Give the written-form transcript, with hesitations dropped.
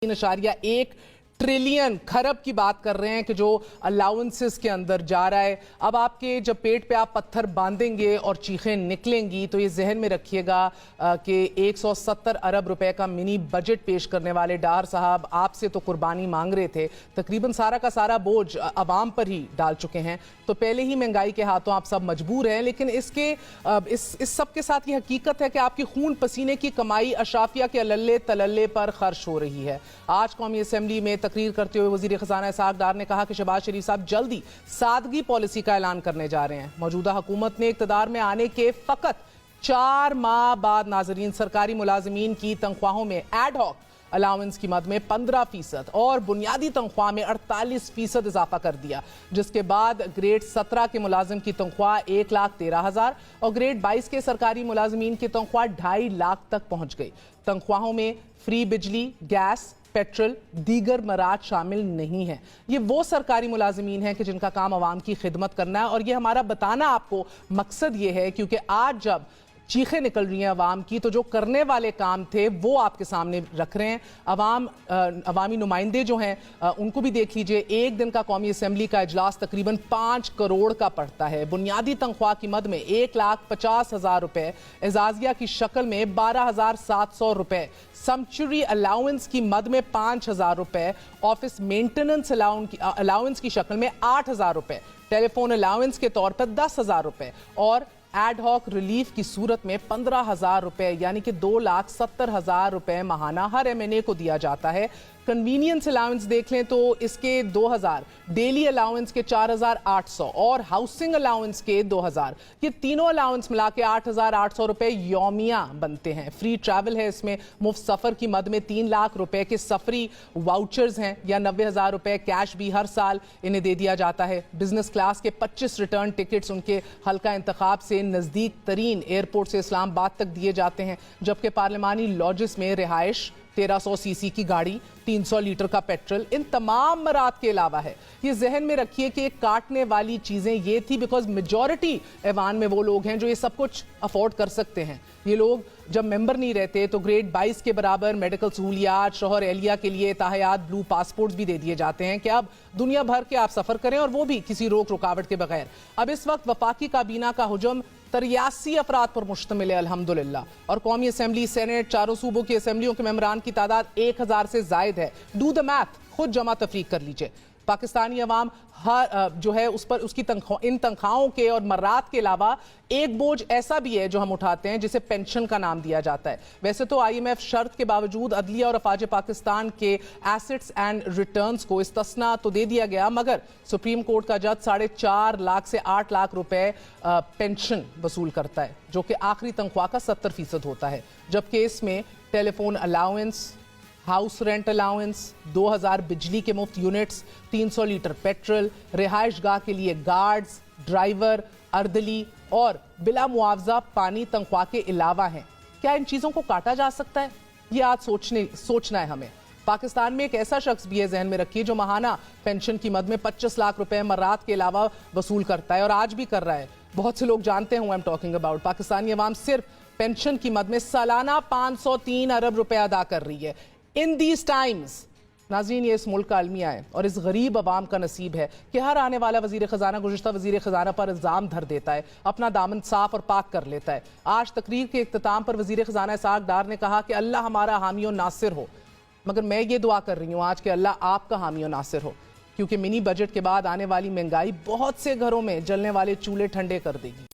3.1 trillion खरब की बात कर रहे हैं कि जो अलाउंसेस के अंदर जा रहा है। अब आपके जब पेट पे आप पत्थर बांधेंगे और चीखें निकलेंगी तो ये जहन में रखिएगा कि 170 अरब रुपए का मिनी बजट पेश करने वाले डार साहब आपसे तो कुर्बानी मांग रहे थे, तकरीबन सारा का सारा बोझ अवाम पर ही डाल चुके हैं। तो पहले ही महंगाई के हाथों आप सब मजबूर हैं, लेकिन इस सब के साथ ये हकीकत है कि आपकी खून पसीने की कमाई अशाफिया के अल्ले तलल्ले पर खर्च हो रही है। आज कौमी असेंबली में तकरीर करते हुए वजीर खजाना इसहाक डार ने कहा कि शहबाज शरीफ साहब जल्दी सादगी पॉलिसी का ऐलान करने जा रहे हैं। मौजूदा हुकूमत ने इक़्तिदार में आने के फकत 4 माह बाद नाजरीन सरकारी मुलाजिमीन की तनख्वाहों में एड हॉक अलाउंस की मद में 15% और बुनियादी तनख्वाह में 48% इजाफा कर दिया, जिसके बाद ग्रेड 17 के मुलाजिम की तनख्वाह 1,13,000 और ग्रेड 22 के सरकारी मुलाजिमीन की तनख्वाह 2.5 लाख तक पहुंच गई। तनख्वाहों में फ्री बिजली, गैस, पेट्रोल, दीगर मराद शामिल नहीं है। ये वो सरकारी मुलाजिमीन हैं कि जिनका काम आवाम की खिदमत करना है, और ये हमारा बताना आपको मकसद ये है क्योंकि आज जब चीखें निकल रही हैं अवाम की, तो जो करने वाले काम थे वो आपके सामने रख रहे हैं। अवामी नुमाइंदे जो हैं उनको भी देख लीजिए, एक दिन का कौमी असेंबली का इजलास तकरीबन 5 करोड़ का पड़ता है। बुनियादी तनख्वाह की मद में 1,50,000 रुपए, एजाजिया की शक्ल में 12,700 रुपए, सैंक्चुरी अलाउंस की मद में 5,000 रुपए, ऑफिस मेंटेनेंस अलाउंस की शक्ल में 8,000 रुपए, टेलीफोन अलाउंस के तौर पर 10,000 रुपए और एड हॉक रिलीफ की सूरत में 15,000 रुपए, यानी कि 2,70,000 रुपए माहाना हर एमएनए को दिया जाता है। कन्वीनियंस अलाउंस देख लें तो इसके 2,000, डेली अलाउंस के 4,800 और हाउसिंग अलाउंस के 2,000, ये तीनों अलाउंस मिला के 8,800 रुपए यौमिया बनते हैं। फ्री ट्रैवल है, इसमें मुफ्त सफर की मद में 3 लाख रुपए के सफरी वाउचर्स हैं या 90,000 रुपए कैश भी हर साल इन्हें दे दिया जाता है। बिजनेस क्लास के 25 रिटर्न टिकट्स उनके हल्का इंतखाब से नजदीक तरीन एयरपोर्ट से इस्लामाबाद तक दिए जाते हैं, जबकि पार्लिमानी लॉजेस में रिहाइश, 1300 सीसी की गाड़ी, 300 लीटर का पेट्रोल, इन तमाम मराद के अलावा है। ये जहन में रखिए कि काटने वाली चीजें ये थी बिकॉज मेजॉरिटी ऐवान में वो लोग हैं जो ये सब कुछ अफोर्ड कर सकते हैं। ये लोग जब मेंबर नहीं रहते तो ग्रेड 22 के बराबर मेडिकल सहूलियात, शोहर एहलिया के लिए ताहयात ब्लू पासपोर्ट्स भी दे दिए जाते हैं कि अब दुनिया भर के आप सफर करें और वो भी किसी रोक रुकावट के बगैर। अब इस वक्त वफाकी काबीना का हुजम 83 अफराद पर मुश्तमिल है अल्हम्दुलिल्लाह, और कौमी असेंबली, सेनेट, चारों सूबों की असेंबलियों के मेंबरान की तादाद 1,000 से जायद है। डू द मैथ, खुद जमा तफरीक कर लीजिए। पाकिस्तानी अवाम हर जो है उस पर उसकी इन तनख्वाहों के और मर्रात के अलावा एक बोझ ऐसा भी है जो हम उठाते हैं जिसे पेंशन का नाम दिया जाता है। वैसे तो IMF शर्त के बावजूद अदलिया और अफवाज पाकिस्तान के एसेट्स एंड रिटर्न्स को इस्तिस्ना तो दे दिया गया, मगर सुप्रीम कोर्ट का जज 4.5 लाख से 8 लाख रुपए पेंशन वसूल करता है, जो कि आखिरी तनख्वाह का 70% होता है। जबकि इसमें telephone allowance, house rent allowance, 2,000 बिजली के मुफ्त यूनिट्स, 300 लीटर पेट्रोल, रिहाइश गाह के लिए गार्ड्स, ड्राइवर, अर्दली और बिला मुआवजा पानी तनख्वाह के अलावा हैं। क्या इन चीज़ों को काटा जा सकता है? ये आज सोचना है हमें। पाकिस्तान में एक ऐसा शख्स भी है, जहन में रखिए, जो माहाना पेंशन की मद में 25 लाख रुपए मर्रात के अलावा वसूल करता है और आज भी कर रहा है। बहुत से लोग जानते हैं I am talking about. Pakistani अवाम सिर्फ पेंशन की मद में सालाना 503 अरब रुपए अदा कर रही है। इन दीज टाइम्स नाज़रीन, ये इस मुल्क का अलमिया है और इस गरीब अवाम का नसीब है कि हर आने वाला वजीर खजाना गुज़िश्ता वजीर खजाना पर इल्ज़ाम धर देता है, अपना दामन साफ और पाक कर लेता है। आज तकरीर के इख्तिताम पर वजीर खजाना इसहाक डार ने कहा कि अल्लाह हमारा हामी और नासिर हो, मगर मैं ये दुआ कर रही हूँ आज कि अल्लाह आपका हामी और नासिर हो, क्योंकि मिनी बजट के बाद आने वाली महंगाई बहुत से घरों में जलने वाले चूल्हे ठंडे कर देगी।